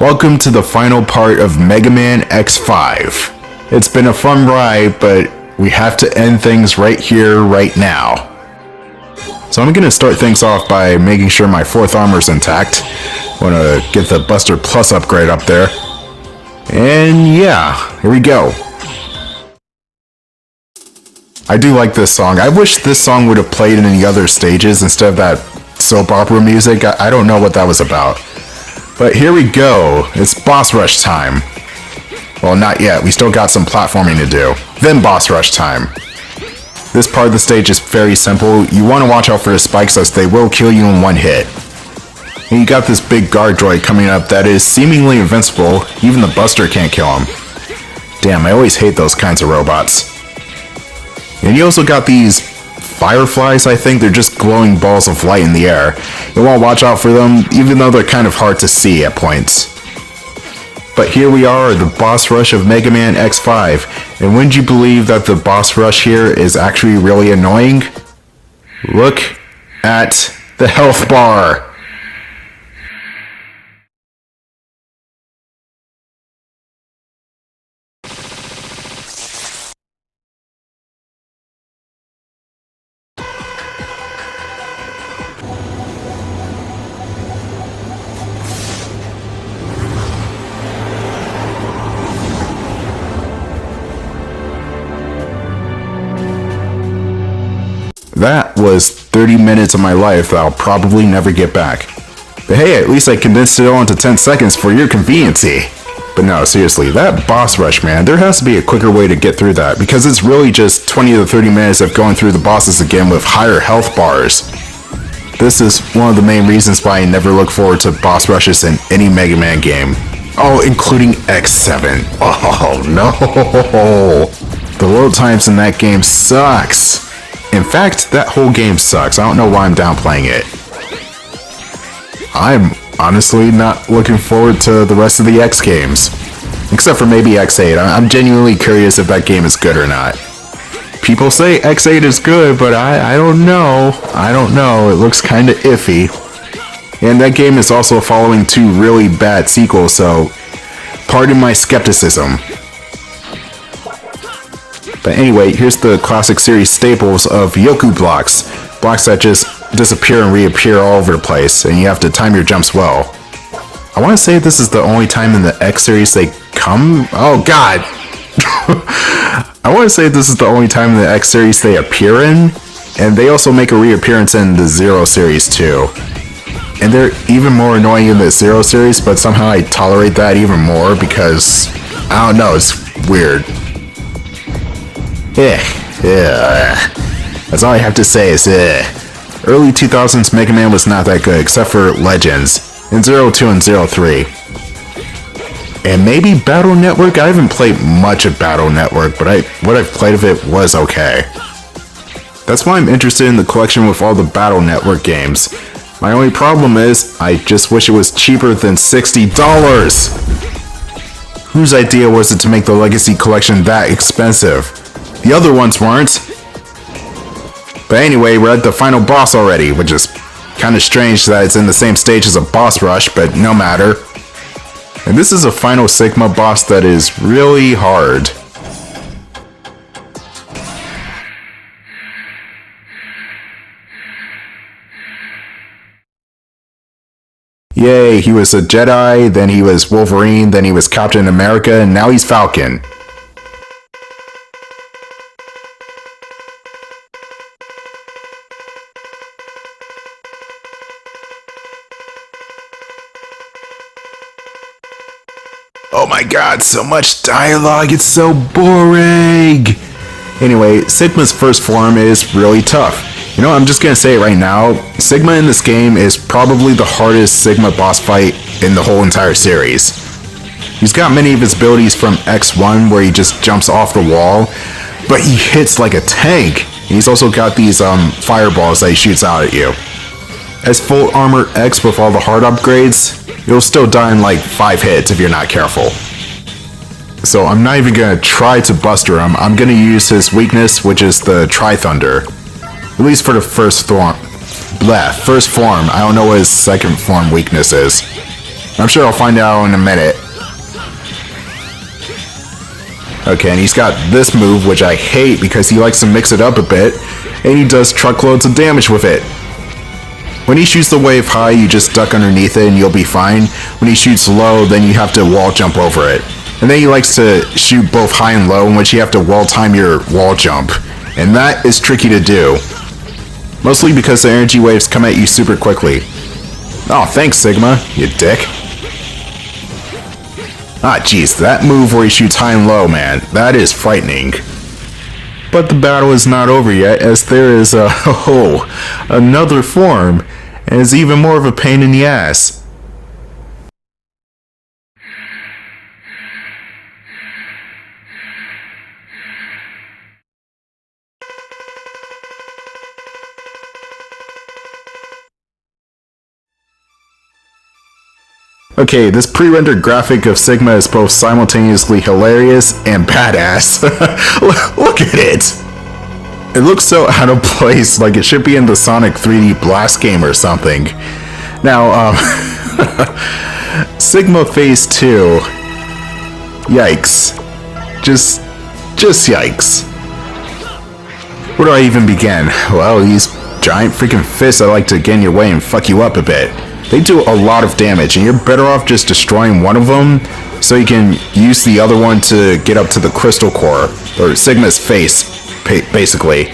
Welcome to the final part of Mega Man X5. It's been a fun ride, but we have to end things right here, right now. So I'm going to start things off by making sure my 4th armor's intact. Want to get the Buster Plus upgrade up there. And yeah, here we go. I do like this song. I wish this song would have played in the other stages instead of that soap opera music. I don't know what that was about. But here we go. It's boss rush time. Well, not yet. We still got some platforming to do. Then boss rush time. This part of the stage is very simple. You want to watch out for the spikes as they will kill you in one hit. And you got this big guard droid coming up that is seemingly invincible. Even the Buster can't kill him. Damn, I always hate those kinds of robots. And you also got these fireflies, I think. They're just glowing balls of light in the air. You want to watch out for them, even though they're kind of hard to see at points. But here we are, the boss rush of Mega Man X5. And wouldn't you believe that the boss rush here is actually really annoying? Look at the health bar. That was 30 minutes of my life that I'll probably never get back. But hey, at least I condensed it all into 10 seconds for your conveniency. But no, seriously, that boss rush, man, there has to be a quicker way to get through that, because it's really just 20 to 30 minutes of going through the bosses again with higher health bars. This is one of the main reasons why I never look forward to boss rushes in any Mega Man game. Oh, including X7. Oh no! The load times in that game sucks. In fact, that whole game sucks. I don't know why I'm downplaying it. I'm honestly not looking forward to the rest of the X games. Except for maybe X8. I'm genuinely curious if that game is good or not. People say X8 is good, but I don't know. I don't know. It looks kinda iffy. And that game is also following 2 really bad sequels, so pardon my skepticism. But anyway, here's the classic series staples of Yoku blocks. Blocks that just disappear and reappear all over the place, and you have to time your jumps well. I want to say this is the only time in the X series they come... Oh god! I want to say this is the only time in the X series they appear in, and they also make a reappearance in the Zero series too. And they're even more annoying in the Zero series, but somehow I tolerate that even more because... I don't know, it's weird. That's all I have to say is Early 2000s Mega Man was not that good, except for Legends, and 02 and 03. And maybe Battle Network? I haven't played much of Battle Network, but what I've played of it was okay. That's why I'm interested in the collection with all the Battle Network games. My only problem is, I just wish it was cheaper than $60! Whose idea was it to make the Legacy Collection that expensive? The other ones weren't. But anyway, we're at the final boss already, which is kind of strange that it's in the same stage as a boss rush, but no matter. And this is a final Sigma boss that is really hard. Yay, he was a Jedi, then he was Wolverine, then he was Captain America, and now he's Falcon. Oh my god, so much dialogue, it's so boring! Anyway, Sigma's first form is really tough. You know, I'm just gonna say it right now, Sigma in this game is probably the hardest Sigma boss fight in the whole entire series. He's got many of his abilities from X1 where he just jumps off the wall, but he hits like a tank. And he's also got these fireballs that he shoots out at you. As Full Armor X with all the hard upgrades, you'll still die in like 5 hits if you're not careful. So I'm not even gonna try to buster him, I'm gonna use his weakness, which is the Tri-Thunder. At least for the first form. I don't know what his second form weakness is. I'm sure I'll find out in a minute. Okay, and he's got this move, which I hate because he likes to mix it up a bit, and he does truckloads of damage with it. When he shoots the wave high, you just duck underneath it and you'll be fine. When he shoots low, then you have to wall jump over it. And then he likes to shoot both high and low, in which you have to wall time your wall jump. And that is tricky to do. Mostly because the energy waves come at you super quickly. Oh, thanks, Sigma, you dick. Ah, jeez, that move where he shoots high and low, man, that is frightening. But the battle is not over yet, as there is another form, and is even more of a pain in the ass. Okay, this pre-rendered graphic of Sigma is both simultaneously hilarious and badass. Look at it! It looks so out of place, like it should be in the Sonic 3D Blast game or something. Now, Sigma Phase 2. Yikes. Just yikes. Where do I even begin? Well, these giant freaking fists that like to get in your way and fuck you up a bit. They do a lot of damage, and you're better off just destroying one of them so you can use the other one to get up to the crystal core, or Sigma's face, basically.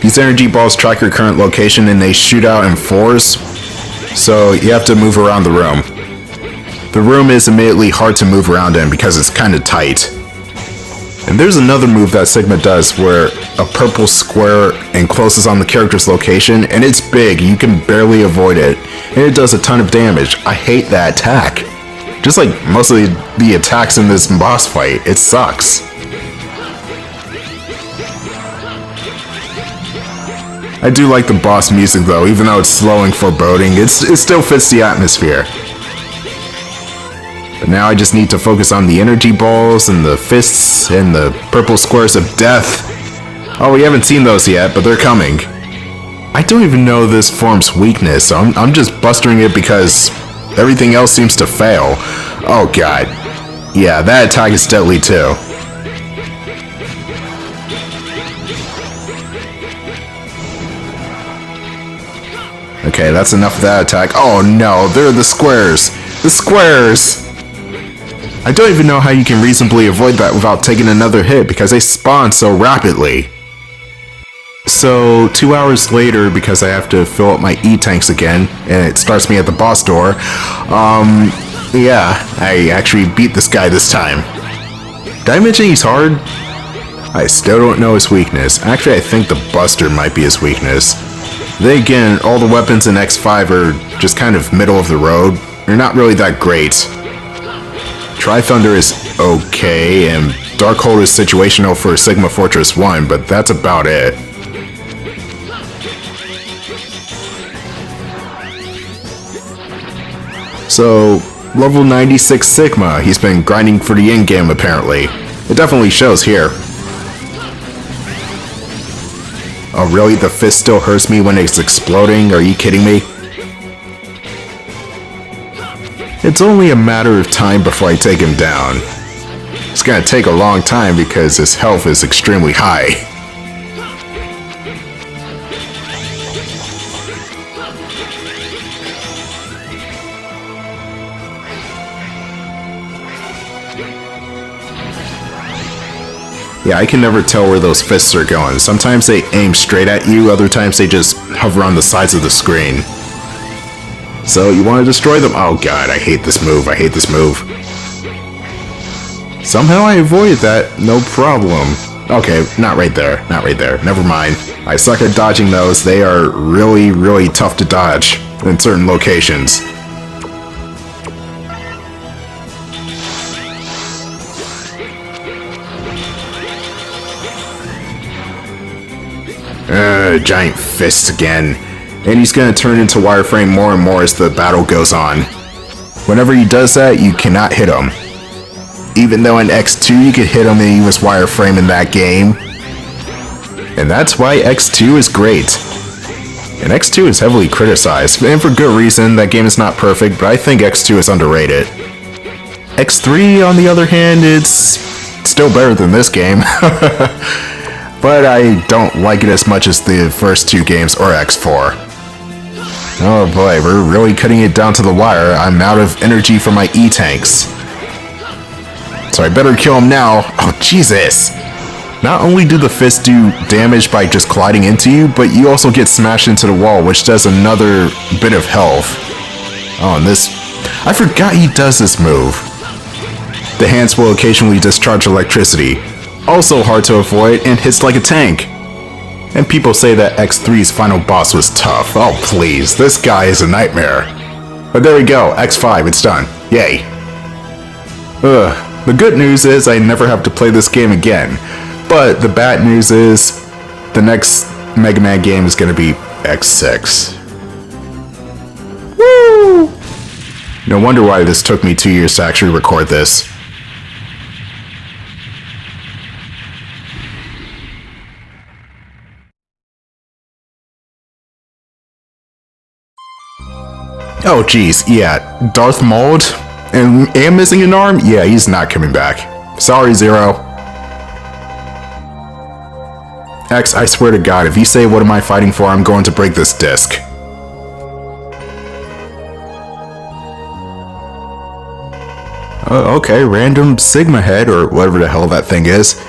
These energy balls track your current location and they shoot out in fours, so you have to move around the room. The room is immediately hard to move around in because it's kind of tight. And there's another move that Sigma does where a purple square encloses on the character's location, and it's big, you can barely avoid it, and it does a ton of damage. I hate that attack. Just like most of the attacks in this boss fight, it sucks. I do like the boss music though, even though it's slow and foreboding, it still fits the atmosphere. But now I just need to focus on the energy balls and the fists and the purple squares of death. Oh, we haven't seen those yet, but they're coming. I don't even know this form's weakness, so I'm just bustering it because everything else seems to fail. Oh god. Yeah, that attack is deadly too. Okay, that's enough of that attack. Oh no, they're the squares! The squares! I don't even know how you can reasonably avoid that without taking another hit because they spawn so rapidly. So, 2 hours later, because I have to fill up my E-tanks again, and it starts me at the boss door, yeah, I actually beat this guy this time. Did I mention he's hard? I still don't know his weakness. Actually, I think the Buster might be his weakness. Then again, all the weapons in X5 are just kind of middle of the road. They're not really that great. Tri-Thunder is okay, and Darkhold is situational for Sigma Fortress 1, but that's about it. So, level 96 Sigma, he's been grinding for the end game apparently. It definitely shows here. Oh really? The fist still hurts me when it's exploding? Are you kidding me? It's only a matter of time before I take him down. It's gonna take a long time because his health is extremely high. Yeah, I can never tell where those fists are going. Sometimes they aim straight at you, other times they just hover on the sides of the screen. So, you want to destroy them? Oh god, I hate this move, I hate this move. Somehow I avoided that, no problem. Okay, not right there, not right there, never mind. I suck at dodging those, they are really, really tough to dodge in certain locations. Giant fists again. And he's gonna turn into wireframe more and more as the battle goes on. Whenever he does that, you cannot hit him. Even though in X2 you could hit him and he was wireframe in that game. And that's why X2 is great. And X2 is heavily criticized, and for good reason. That game is not perfect, but I think X2 is underrated. X3, on the other hand, it's still better than this game. But I don't like it as much as the first two games or X4. Oh boy, we're really cutting it down to the wire. I'm out of energy for my E-tanks. So I better kill him now. Oh, Jesus! Not only do the fists do damage by just colliding into you, but you also get smashed into the wall, which does another bit of health. Oh, and this... I forgot he does this move. The hands will occasionally discharge electricity. Also hard to avoid and hits like a tank. And people say that X3's final boss was tough. Oh please, this guy is a nightmare. But there we go, X5, it's done. Yay. The good news is I never have to play this game again. But the bad news is the next Mega Man game is going to be X6. Woo! No wonder why this took me 2 years to actually record this. Oh geez, yeah, Darth Maul and missing an arm? Yeah, he's not coming back. Sorry, Zero. X, I swear to God, if you say what am I fighting for, I'm going to break this disc. Okay, random Sigma head, or whatever the hell that thing is.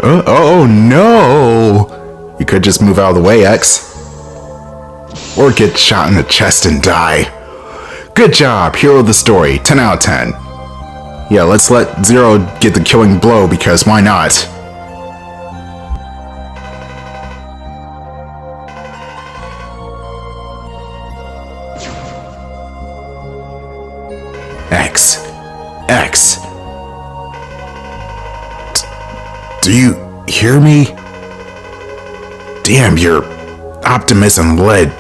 Oh no! You could just move out of the way, X. Or get shot in the chest and die. Good job, hero of the story, 10 out of 10. Yeah, let's let Zero get the killing blow, because why not? X. Do you hear me? Damn, your optimism led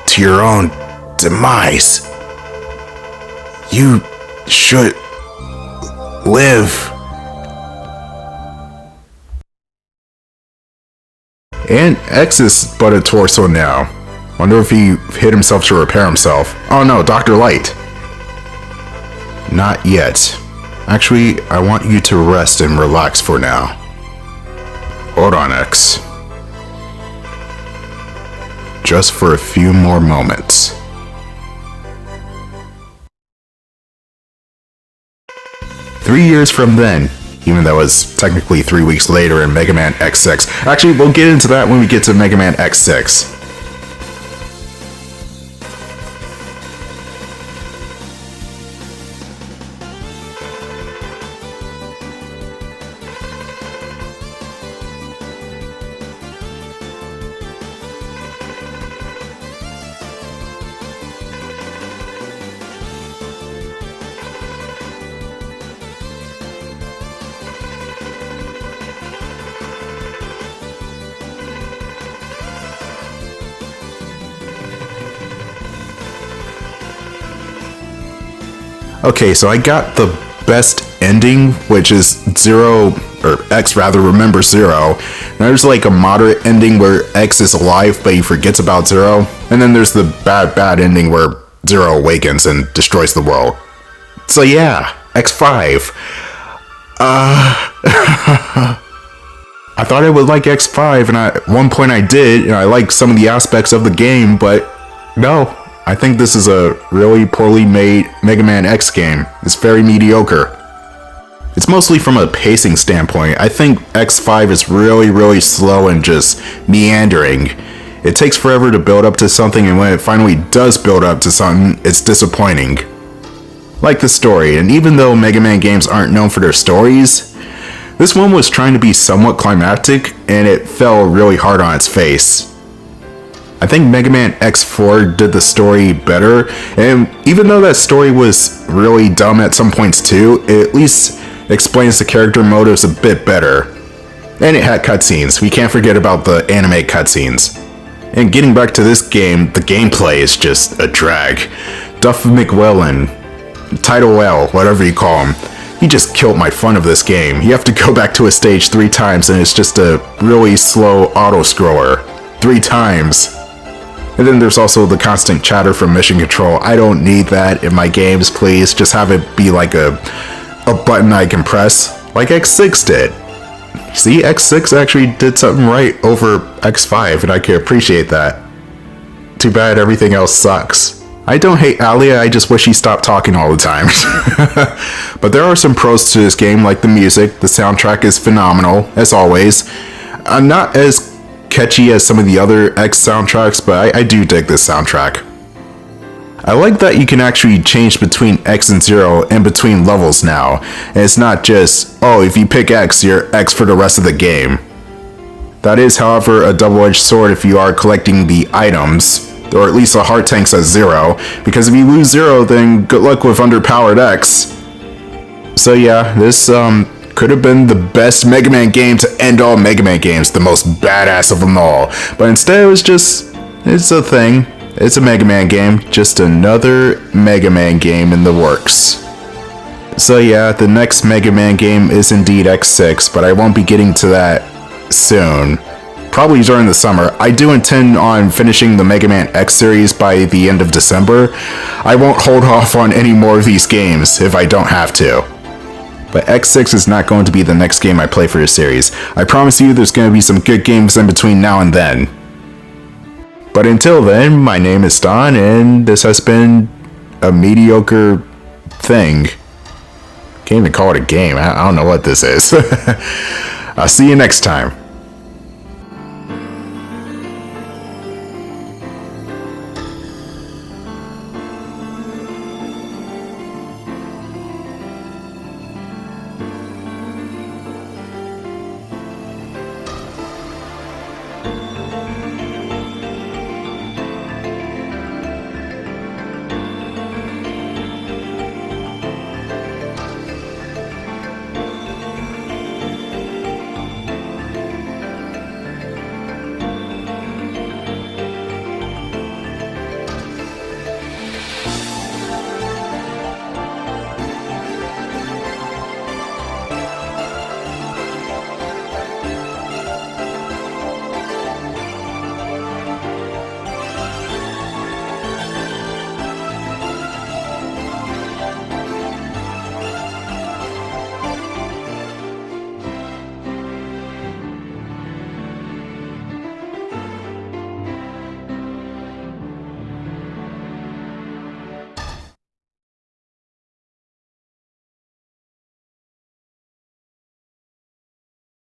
to your own demise. You should live. And X is but a torso now. Wonder if he hit himself to repair himself. Oh no, Dr. Light. Not yet. Actually, I want you to rest and relax for now. Hold on, X. Just for a few more moments. Three years from then, even though it was technically 3 weeks later in Mega Man X6. Actually, we'll get into that when we get to Mega Man X6. Okay, so I got the best ending, which is Zero, or X rather, remembers Zero. And there's like a moderate ending where X is alive, but he forgets about Zero. And then there's the bad ending where Zero awakens and destroys the world. So yeah, X5. I thought I would like X5, and at one point I did, and I liked some of the aspects of the game, but no. I think this is a really poorly made Mega Man X game. It's very mediocre. It's mostly from a pacing standpoint. I think X5 is really slow and just meandering. It takes forever to build up to something, and when it finally does build up to something, it's disappointing. Like the story, and even though Mega Man games aren't known for their stories, this one was trying to be somewhat climactic, and it fell really hard on its face. I think Mega Man X4 did the story better, and even though that story was really dumb at some points too, it at least explains the character motives a bit better. And it had cutscenes. We can't forget about the anime cutscenes. And getting back to this game, the gameplay is just a drag. Duff McWellen, Title L, whatever you call him, he just killed my fun of this game. You have to go back to a stage 3 times and it's just a really slow auto-scroller. 3 times. And then there's also the constant chatter from mission control. I don't need that in my games, please. Just have it be like a button I can press, like X6 did. See, X6 actually did something right over X5, and I can appreciate that. Too bad everything else sucks. I don't hate Alia, I just wish he stopped talking all the time. But there are some pros to this game, like the music. The soundtrack is phenomenal, as always. Not as catchy as some of the other X soundtracks, but I do dig this soundtrack. I like that you can actually change between X and 0 in between levels now. And it's not just, oh, if you pick X, you're X for the rest of the game. That is, however, a double-edged sword if you are collecting the items, or at least the heart tanks at 0, because if you lose 0, then good luck with underpowered X. So yeah, this could have been the best Mega Man game to end all Mega Man games, the most badass of them all. But instead it was just, it's a thing. It's a Mega Man game, just another Mega Man game in the works. So yeah, the next Mega Man game is indeed X6, but I won't be getting to that soon. Probably during the summer. I do intend on finishing the Mega Man X series by the end of December. I won't hold off on any more of these games if I don't have to. But X6 is not going to be the next game I play for this series. I promise you there's going to be some good games in between now and then. But until then, my name is Don, and this has been a mediocre thing. Can't even call it a game. I don't know what this is. I'll see you next time.